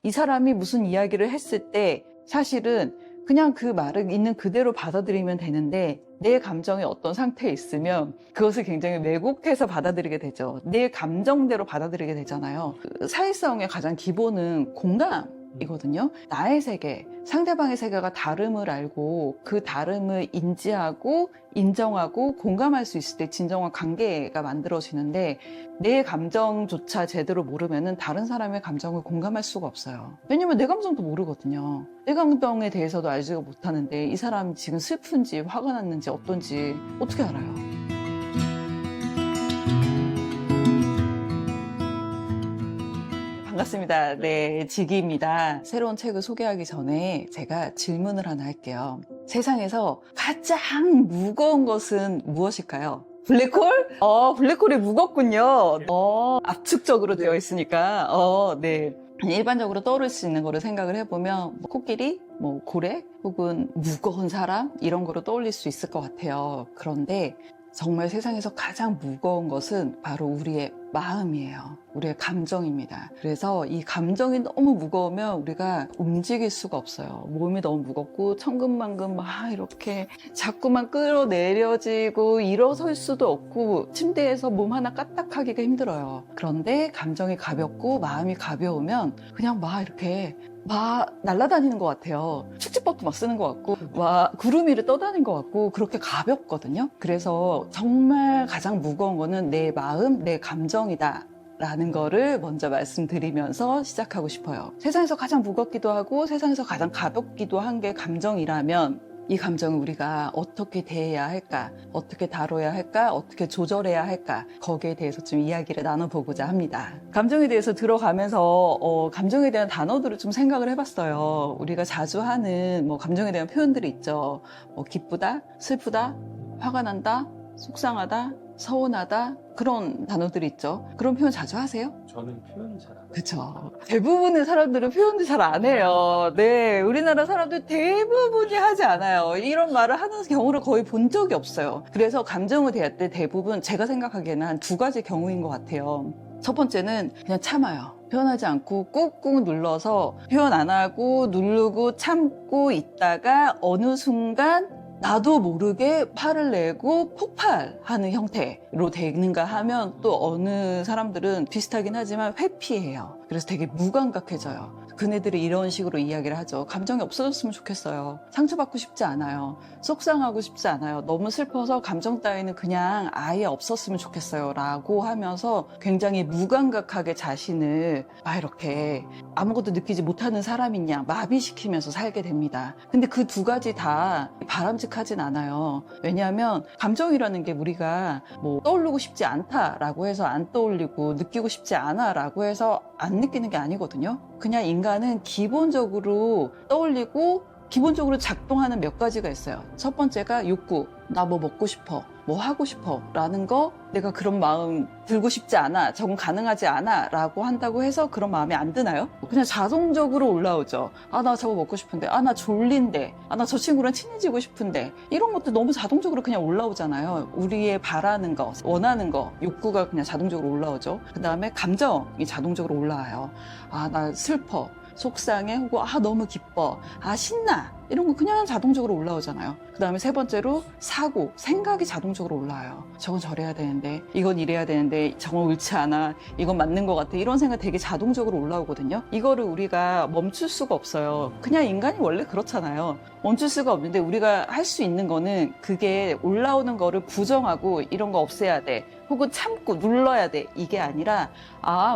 이 사람이 무슨 이야기를 했을 때 사실은 그냥 그 말을 있는 그대로 받아들이면 되는데 내 감정이 어떤 상태에 있으면 그것을 굉장히 왜곡해서 받아들이게 되죠. 내 감정대로 받아들이게 되잖아요. 그 사회성의 가장 기본은 공감이거든요. 나의 세계, 상대방의 세계가 다름을 알고 그 다름을 인지하고 인정하고 공감할 수 있을 때 진정한 관계가 만들어지는데 내 감정조차 제대로 모르면은 다른 사람의 감정을 공감할 수가 없어요. 왜냐면 내 감정도 모르거든요. 내 감정에 대해서도 알지가 못하는데 이 사람이 지금 슬픈지 화가 났는지 어떤지 어떻게 알아요? 반갑습니다. 네, 지기입니다. 새로운 책을 소개하기 전에 제가 질문을 하나 할게요. 세상에서 가장 무거운 것은 무엇일까요? 블랙홀? 블랙홀이 무겁군요. 압축적으로 되어 있으니까. 네. 일반적으로 떠오를 수 있는 거를 생각을 해보면 코끼리, 고래, 혹은 무거운 사람 이런 거로 떠올릴 수 있을 것 같아요. 그런데 정말 세상에서 가장 무거운 것은 바로 우리의 마음이에요. 우리의 감정입니다. 그래서 이 감정이 너무 무거우면 우리가 움직일 수가 없어요. 몸이 너무 무겁고 천근만근 막 이렇게 자꾸만 끌어내려지고 일어설 수도 없고 침대에서 몸 하나 까딱하기가 힘들어요. 그런데 감정이 가볍고 마음이 가벼우면 그냥 막 이렇게 막 날아다니는 것 같아요. 축지법도 막 쓰는 것 같고 막 구름 위를 떠다니는 것 같고 그렇게 가볍거든요. 그래서 정말 가장 무거운 거는 내 마음, 내 감정이다 라는 거를 먼저 말씀드리면서 시작하고 싶어요. 세상에서 가장 무겁기도 하고 세상에서 가장 가볍기도 한 게 감정이라면 이 감정을 우리가 어떻게 대해야 할까, 어떻게 다뤄야 할까, 어떻게 조절해야 할까, 거기에 대해서 좀 이야기를 나눠보고자 합니다. 감정에 대해서 들어가면서 감정에 대한 단어들을 좀 생각을 해봤어요. 우리가 자주 하는 감정에 대한 표현들이 있죠. 기쁘다, 슬프다, 화가 난다, 속상하다, 서운하다, 그런 단어들이 있죠. 그런 표현 자주 하세요? 저는 표현 잘 안 해요. 그쵸. 대부분의 사람들은 표현도 잘 안 해요. 네, 우리나라 사람들 대부분이 하지 않아요. 이런 말을 하는 경우를 거의 본 적이 없어요. 그래서 감정을 대할 때 대부분 제가 생각하기에는 한 두 가지 경우인 것 같아요. 첫 번째는 그냥 참아요. 표현하지 않고 꾹꾹 눌러서 표현 안 하고 누르고 참고 있다가 어느 순간 나도 모르게 화를 내고 폭발하는 형태로 되는가 하면 또 어느 사람들은 비슷하긴 하지만 회피해요. 그래서 되게 무감각해져요. 그네들이 이런 식으로 이야기를 하죠. 감정이 없어졌으면 좋겠어요. 상처받고 싶지 않아요. 속상하고 싶지 않아요. 너무 슬퍼서 감정 따위는 그냥 아예 없었으면 좋겠어요. 라고 하면서 굉장히 무감각하게 자신을 막 이렇게 아무것도 느끼지 못하는 사람인 양 마비시키면서 살게 됩니다. 근데 그 두 가지 다 바람직하진 않아요. 왜냐하면 감정이라는 게 우리가 떠오르고 싶지 않다라고 해서 안 떠올리고 느끼고 싶지 않아라고 해서 안 느끼는 게 아니거든요. 그냥 인간은 기본적으로 떠올리고 기본적으로 작동하는 몇 가지가 있어요. 첫 번째가 욕구. 나 먹고 싶어. 하고 싶어. 라는 거 내가 그런 마음 들고 싶지 않아. 저건 가능하지 않아. 라고 한다고 해서 그런 마음이 안 드나요? 그냥 자동적으로 올라오죠. 나 저거 먹고 싶은데. 나 졸린데. 나 저 친구랑 친해지고 싶은데. 이런 것도 너무 자동적으로 그냥 올라오잖아요. 우리의 바라는 거, 원하는 거, 욕구가 그냥 자동적으로 올라오죠. 그 다음에 감정이 자동적으로 올라와요. 나 슬퍼. 속상해 혹은 너무 기뻐 신나 이런 거 그냥 자동적으로 올라오잖아요. 그 다음에 세 번째로 사고 생각이 자동적으로 올라와요. 저건 저래야 되는데 이건 이래야 되는데 저건 옳지 않아 이건 맞는 것 같아 이런 생각 되게 자동적으로 올라오거든요. 이거를 우리가 멈출 수가 없어요. 그냥 인간이 원래 그렇잖아요. 멈출 수가 없는데 우리가 할 수 있는 거는 그게 올라오는 거를 부정하고 이런 거 없애야 돼 혹은 참고 눌러야 돼 이게 아니라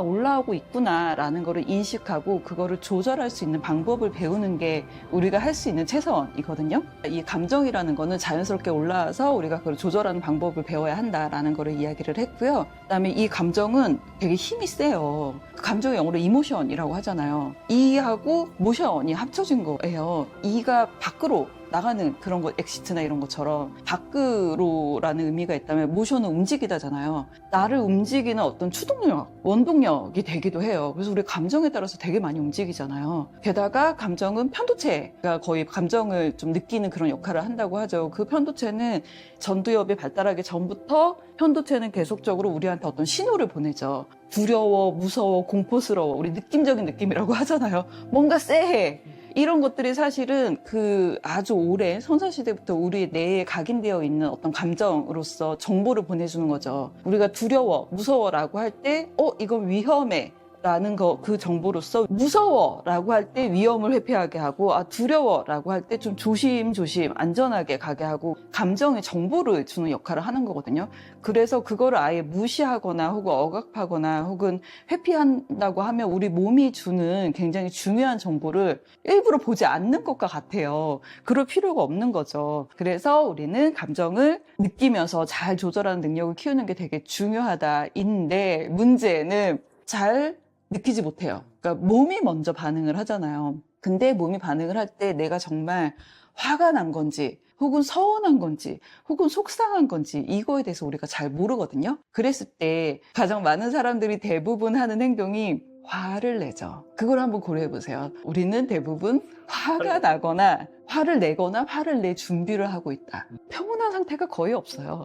올라오고 있구나 라는 거를 인식하고 그거를 조절할 수 있는 방법을 배우는 게 우리가 할 수 있는 최선이거든요. 이 감정이라는 거는 자연스럽게 올라와서 우리가 그걸 조절하는 방법을 배워야 한다라는 거를 이야기를 했고요. 그다음에 이 감정은 되게 힘이 세요. 그 감정의 영어로 이모션이라고 하잖아요. 이하고 모션이 합쳐진 거예요. 이가 밖으로 나가는 그런 거 엑시트나 이런 것처럼 밖으로라는 의미가 있다면 모션은 움직이다잖아요. 나를 움직이는 어떤 추동력, 원동력이 되기도 해요. 그래서 우리 감정에 따라서 되게 많이 움직이잖아요. 게다가 감정은 편도체가 거의 감정을 좀 느끼는 그런 역할을 한다고 하죠. 그 편도체는 전두엽이 발달하기 전부터 편도체는 계속적으로 우리한테 어떤 신호를 보내죠. 두려워, 무서워, 공포스러워. 우리 느낌적인 느낌이라고 하잖아요. 뭔가 쎄해. 이런 것들이 사실은 그 아주 오랜 선사시대부터 우리 뇌에 각인되어 있는 어떤 감정으로서 정보를 보내주는 거죠. 우리가 두려워, 무서워라고 할 때, 이건 위험해. 라는 그 정보로서 무서워라고 할 때 위험을 회피하게 하고, 두려워라고 할 때 좀 조심조심 안전하게 가게 하고, 감정의 정보를 주는 역할을 하는 거거든요. 그래서 그거를 아예 무시하거나 혹은 억압하거나 혹은 회피한다고 하면 우리 몸이 주는 굉장히 중요한 정보를 일부러 보지 않는 것과 같아요. 그럴 필요가 없는 거죠. 그래서 우리는 감정을 느끼면서 잘 조절하는 능력을 키우는 게 되게 중요하다인데, 문제는 잘 느끼지 못해요. 그러니까 몸이 먼저 반응을 하잖아요. 근데 몸이 반응을 할 때 내가 정말 화가 난 건지 혹은 서운한 건지 혹은 속상한 건지 이거에 대해서 우리가 잘 모르거든요. 그랬을 때 가장 많은 사람들이 대부분 하는 행동이 화를 내죠. 그걸 한번 고려해 보세요. 우리는 대부분 화가 나거나 화를 내거나 화를 낼 준비를 하고 있다. 평온한 상태가 거의 없어요.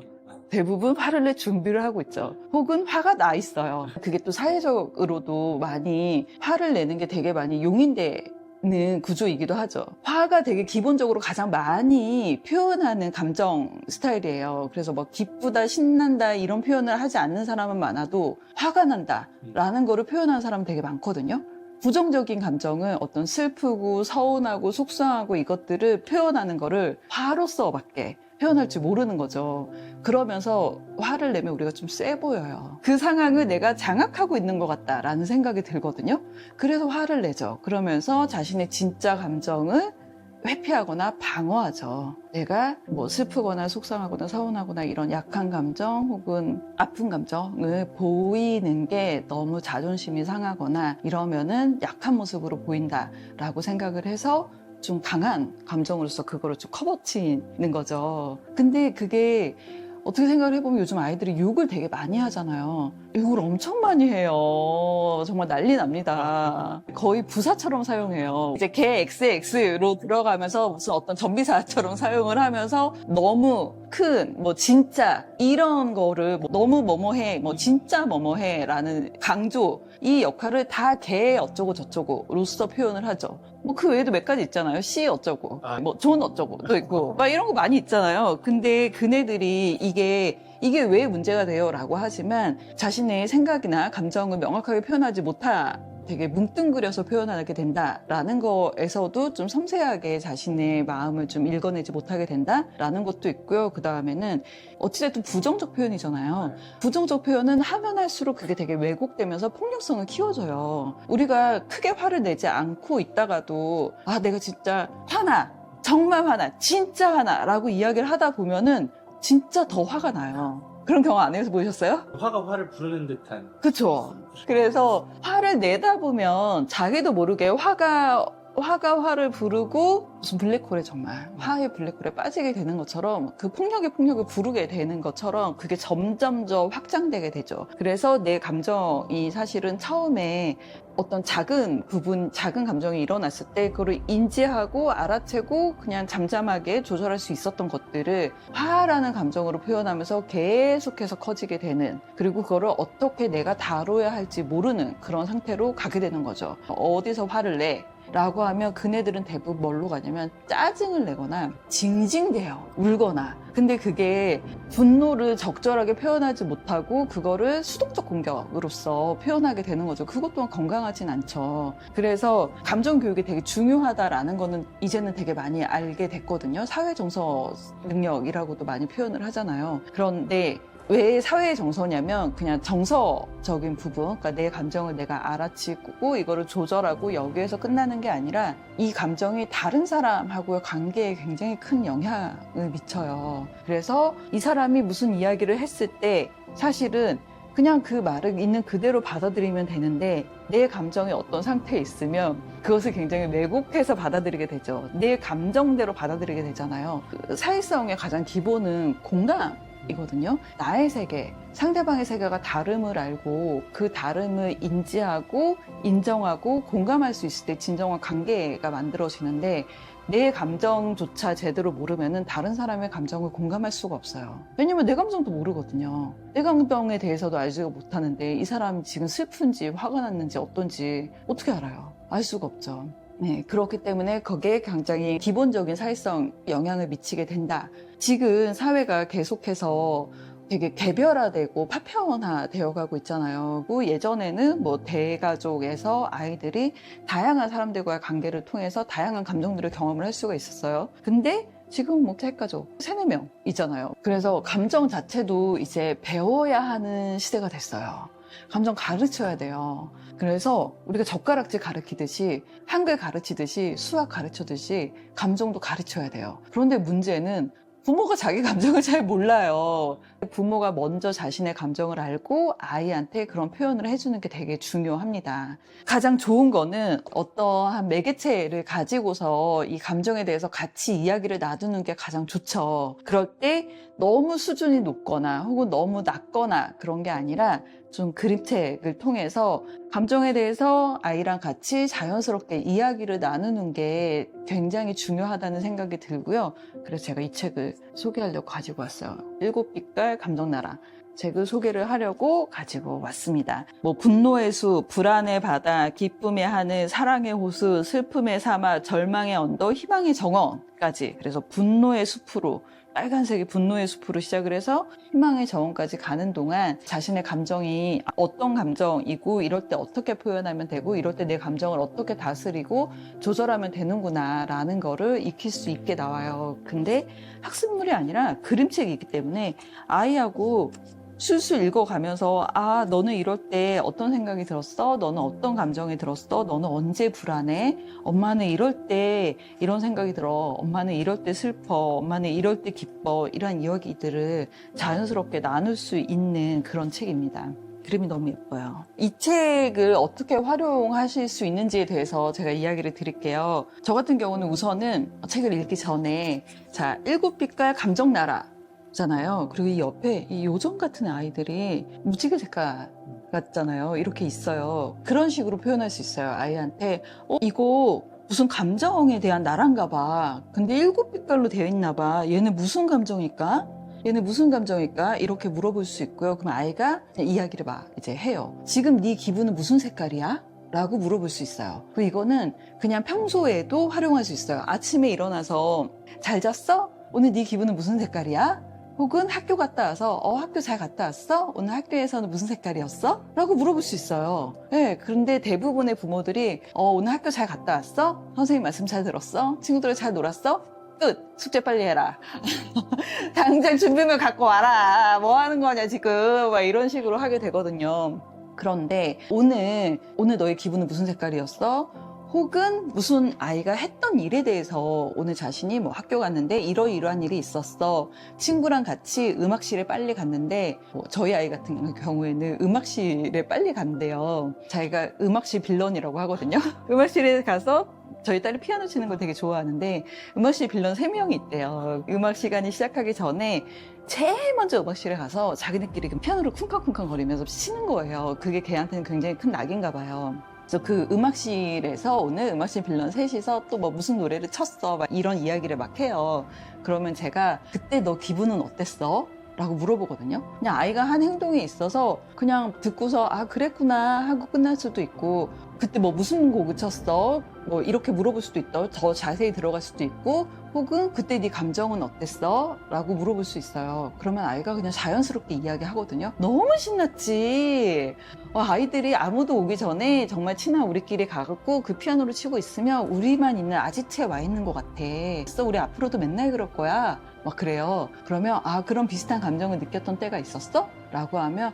대부분 화를 낼 준비를 하고 있죠. 혹은 화가 나 있어요. 그게 또 사회적으로도 많이 화를 내는 게 되게 많이 용인되는 구조이기도 하죠. 화가 되게 기본적으로 가장 많이 표현하는 감정 스타일이에요. 그래서 뭐 기쁘다, 신난다 이런 표현을 하지 않는 사람은 많아도 화가 난다 라는 거를 표현하는 사람은 되게 많거든요. 부정적인 감정은 어떤 슬프고 서운하고 속상하고 이것들을 표현하는 거를 화로서밖에 표현할 줄 모르는 거죠. 그러면서 화를 내면 우리가 좀 쎄 보여요. 그 상황을 내가 장악하고 있는 것 같다라는 생각이 들거든요. 그래서 화를 내죠. 그러면서 자신의 진짜 감정을 회피하거나 방어하죠. 내가 뭐 슬프거나 속상하거나 서운하거나 이런 약한 감정 혹은 아픈 감정을 보이는 게 너무 자존심이 상하거나 이러면은 약한 모습으로 보인다라고 생각을 해서 좀 강한 감정으로서 그거를 좀 커버치는 거죠. 근데 그게 어떻게 생각을 해보면 요즘 아이들이 욕을 되게 많이 하잖아요. 욕을 엄청 많이 해요. 정말 난리 납니다. 거의 부사처럼 사용해요. 이제 걔 XX로 들어가면서 무슨 어떤 전비사처럼 사용을 하면서 너무 큰, 뭐 진짜 이런 거를 뭐 너무 뭐뭐해, 뭐 진짜 뭐뭐해 라는 강조 이 역할을 다 걔 어쩌고 저쩌고로서 표현을 하죠. 뭐 그 외에도 몇 가지 있잖아요. 씨 어쩌고, 뭐 존 어쩌고도 있고 막 이런 거 많이 있잖아요. 근데 그네들이 이게 왜 문제가 돼요? 라고 하지만 자신의 생각이나 감정을 명확하게 표현하지 되게 뭉뚱그려서 표현하게 된다라는 거에서도 좀 섬세하게 자신의 마음을 좀 읽어내지 못하게 된다라는 것도 있고요. 그 다음에는 어찌됐든 부정적 표현이잖아요. 부정적 표현은 하면 할수록 그게 되게 왜곡되면서 폭력성을 키워줘요. 우리가 크게 화를 내지 않고 있다가도 내가 진짜 화나, 정말 화나, 진짜 화나 라고 이야기를 하다 보면은 진짜 더 화가 나요. 그런 경험 안 해보셨어요? 화가 화를 부르는 듯한. 그쵸. 그래서 화를 내다 보면 자기도 모르게 화가 화를 부르고 무슨 블랙홀에 정말 화의 블랙홀에 빠지게 되는 것처럼 그 폭력을 부르게 되는 것처럼 그게 점점점 확장되게 되죠. 그래서 내 감정이 사실은 처음에 어떤 작은 감정이 일어났을 때 그거를 인지하고 알아채고 그냥 잠잠하게 조절할 수 있었던 것들을 화라는 감정으로 표현하면서 계속해서 커지게 되는, 그리고 그거를 어떻게 내가 다뤄야 할지 모르는 그런 상태로 가게 되는 거죠. 어디서 화를 내? 라고 하면 그네들은 대부분 뭘로 가냐면 짜증을 내거나 징징대요. 울거나. 근데 그게 분노를 적절하게 표현하지 못하고 그거를 수동적 공격으로서 표현하게 되는 거죠. 그것 또한 건강하진 않죠. 그래서 감정 교육이 되게 중요하다라는 거는 이제는 되게 많이 알게 됐거든요. 사회 정서 능력이라고도 많이 표현을 하잖아요. 그런데 왜 사회의 정서냐면 그냥 정서적인 부분, 그러니까 내 감정을 내가 알아채고 이거를 조절하고 여기에서 끝나는 게 아니라 이 감정이 다른 사람하고의 관계에 굉장히 큰 영향을 미쳐요. 그래서 이 사람이 무슨 이야기를 했을 때 사실은 그냥 그 말을 있는 그대로 받아들이면 되는데 내 감정이 어떤 상태에 있으면 그것을 굉장히 왜곡해서 받아들이게 되죠. 내 감정대로 받아들이게 되잖아요. 그 사회성의 가장 기본은 공감이거든요. 나의 세계, 상대방의 세계가 다름을 알고 그 다름을 인지하고 인정하고 공감할 수 있을 때 진정한 관계가 만들어지는데 내 감정조차 제대로 모르면은 다른 사람의 감정을 공감할 수가 없어요. 왜냐면 내 감정도 모르거든요. 내 감정에 대해서도 알지가 못하는데 이 사람이 지금 슬픈지 화가 났는지 어떤지 어떻게 알아요? 알 수가 없죠. 네, 그렇기 때문에 거기에 굉장히 기본적인 사회성 영향을 미치게 된다. 지금 사회가 계속해서 되게 개별화되고 파편화되어 가고 있잖아요. 그 예전에는 뭐 대가족에서 아이들이 다양한 사람들과의 관계를 통해서 다양한 감정들을 경험을 할 수가 있었어요. 근데 지금 뭐 대가족 3-4명 있잖아요. 그래서 감정 자체도 이제 배워야 하는 시대가 됐어요. 감정 가르쳐야 돼요. 그래서 우리가 젓가락질 가르치듯이 한글 가르치듯이 수학 가르치듯이 감정도 가르쳐야 돼요. 그런데 문제는 부모가 자기 감정을 잘 몰라요. 부모가 먼저 자신의 감정을 알고 아이한테 그런 표현을 해주는 게 되게 중요합니다. 가장 좋은 거는 어떠한 매개체를 가지고서 이 감정에 대해서 같이 이야기를 나누는 게 가장 좋죠. 그럴 때 너무 수준이 높거나 혹은 너무 낮거나 그런 게 아니라 좀 그림책을 통해서 감정에 대해서 아이랑 같이 자연스럽게 이야기를 나누는 게 굉장히 중요하다는 생각이 들고요. 그래서 제가 이 책을 소개하려고 가지고 왔어요. 7빛깔 감정나라. 책을 소개를 하려고 가지고 왔습니다. 뭐 분노의 숲, 불안의 바다, 기쁨의 하늘, 사랑의 호수, 슬픔의 사막, 절망의 언덕, 희망의 정원까지. 그래서 분노의 숲으로 빨간색이 분노의 숲으로 시작을 해서 희망의 정원까지 가는 동안 자신의 감정이 어떤 감정이고 이럴 때 어떻게 표현하면 되고 이럴 때 내 감정을 어떻게 다스리고 조절하면 되는구나 라는 거를 익힐 수 있게 나와요. 근데 학습물이 아니라 그림책이기 때문에 아이하고 술술 읽어가면서 아 너는 이럴 때 어떤 생각이 들었어? 너는 어떤 감정이 들었어? 너는 언제 불안해? 엄마는 이럴 때 이런 생각이 들어. 엄마는 이럴 때 슬퍼. 엄마는 이럴 때 기뻐. 이런 이야기들을 자연스럽게 나눌 수 있는 그런 책입니다. 그림이 너무 예뻐요. 이 책을 어떻게 활용하실 수 있는지에 대해서 제가 이야기를 드릴게요. 저 같은 경우는 우선은 책을 읽기 전에 자 7빛깔 감정나라 잖아요. 그리고 이 옆에 이 요정 같은 아이들이 무지개 색깔 같잖아요. 이렇게 있어요. 그런 식으로 표현할 수 있어요. 아이한테 이거 무슨 감정에 대한 나란가 봐. 근데 7빛깔로 되어 있나 봐. 얘는 무슨 감정일까? 얘는 무슨 감정일까? 이렇게 물어볼 수 있고요. 그럼 아이가 이야기를 막 이제 해요. 지금 네 기분은 무슨 색깔이야? 라고 물어볼 수 있어요. 그리고 이거는 그냥 평소에도 활용할 수 있어요. 아침에 일어나서 잘 잤어? 오늘 네 기분은 무슨 색깔이야? 혹은 학교 갔다 와서 학교 잘 갔다 왔어? 오늘 학교에서는 무슨 색깔이었어? 라고 물어볼 수 있어요. 네, 그런데 대부분의 부모들이 오늘 학교 잘 갔다 왔어? 선생님 말씀 잘 들었어? 친구들이랑 잘 놀았어? 끝! 숙제 빨리 해라. 당장 준비물 갖고 와라. 뭐 하는 거냐 지금. 막 이런 식으로 하게 되거든요. 그런데 오늘 너의 기분은 무슨 색깔이었어? 혹은 무슨 아이가 했던 일에 대해서 오늘 자신이 뭐 학교 갔는데 이러이러한 일이 있었어. 친구랑 같이 음악실에 빨리 갔는데 저희 아이 같은 경우에는 음악실에 빨리 간대요. 자기가 음악실 빌런이라고 하거든요. 음악실에 가서 저희 딸이 피아노 치는 걸 되게 좋아하는데 음악실 빌런 3명이 있대요. 음악 시간이 시작하기 전에 제일 먼저 음악실에 가서 자기네끼리 피아노를 쿵쾅쿵쾅 거리면서 치는 거예요. 그게 걔한테는 굉장히 큰 낙인가 봐요. 그래서 그 음악실에서 오늘 음악실 빌런 셋이서 또 뭐 무슨 노래를 쳤어 막 이런 이야기를 막 해요. 그러면 제가 그때 너 기분은 어땠어? 라고 물어보거든요. 그냥 아이가 한 행동에 있어서 그냥 듣고서 아 그랬구나 하고 끝날 수도 있고 그때 뭐 무슨 곡을 쳤어? 뭐 이렇게 물어볼 수도 있다. 더 자세히 들어갈 수도 있고 혹은 그때 네 감정은 어땠어? 라고 물어볼 수 있어요. 그러면 아이가 그냥 자연스럽게 이야기하거든요. 너무 신났지. 아이들이 아무도 오기 전에 정말 친한 우리끼리 가갖고 그 피아노를 치고 있으면 우리만 있는 아지트에 와 있는 것 같아. 그래서 우리 앞으로도 맨날 그럴 거야. 막 그래요. 그러면 그런 비슷한 감정을 느꼈던 때가 있었어? 라고 하면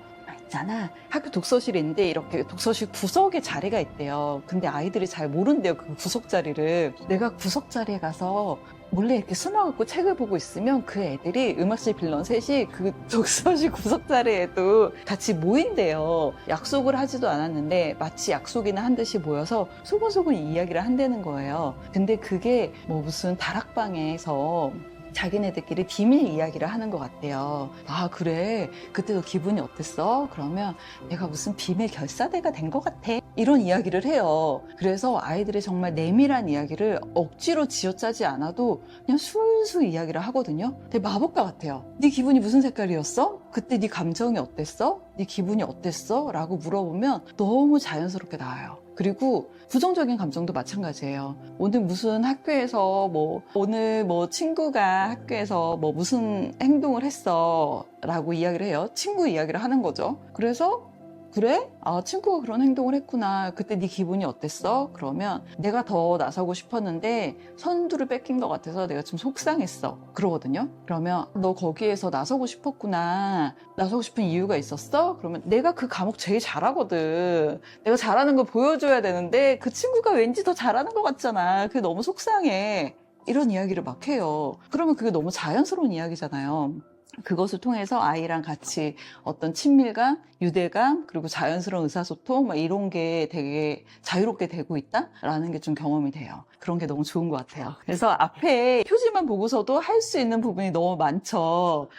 있잖아, 학교 독서실이 있는데 이렇게 독서실 구석에 자리가 있대요. 근데 아이들이 잘 모른대요, 그 구석 자리를. 내가 구석 자리에 가서 몰래 이렇게 숨어갖고 책을 보고 있으면 그 애들이 음악실 빌런 셋이 그 독서실 구석 자리에도 같이 모인대요. 약속을 하지도 않았는데 마치 약속이나 한 듯이 모여서 소곤소곤 이야기를 한다는 거예요. 근데 그게 뭐 무슨 다락방에서 자기네들끼리 비밀 이야기를 하는 것 같대요. 아, 그래? 그때 너 기분이 어땠어? 그러면 내가 무슨 비밀 결사대가 된 것 같아. 이런 이야기를 해요. 그래서 아이들의 정말 내밀한 이야기를 억지로 지어짜지 않아도 그냥 술술 이야기를 하거든요. 되게 마법과 같아요. 네 기분이 무슨 색깔이었어? 그때 네 감정이 어땠어? 네 기분이 어땠어? 라고 물어보면 너무 자연스럽게 나와요. 그리고 부정적인 감정도 마찬가지예요. 오늘 무슨 학교에서 오늘 친구가 학교에서 무슨 행동을 했어 라고 이야기를 해요. 친구 이야기를 하는 거죠. 그래서 그래? 아, 친구가 그런 행동을 했구나. 그때 네 기분이 어땠어? 그러면 내가 더 나서고 싶었는데 선두를 뺏긴 것 같아서 내가 좀 속상했어. 그러거든요. 그러면 너 거기에서 나서고 싶었구나. 나서고 싶은 이유가 있었어? 그러면 내가 그 과목 제일 잘하거든. 내가 잘하는 거 보여줘야 되는데 그 친구가 왠지 더 잘하는 것 같잖아. 그게 너무 속상해. 이런 이야기를 막 해요. 그러면 그게 너무 자연스러운 이야기잖아요. 그것을 통해서 아이랑 같이 어떤 친밀감, 유대감, 그리고 자연스러운 의사소통, 이런 게 되게 자유롭게 되고 있다라는 게 좀 경험이 돼요. 그런 게 너무 좋은 것 같아요. 그래서 앞에 표지만 보고서도 할 수 있는 부분이 너무 많죠.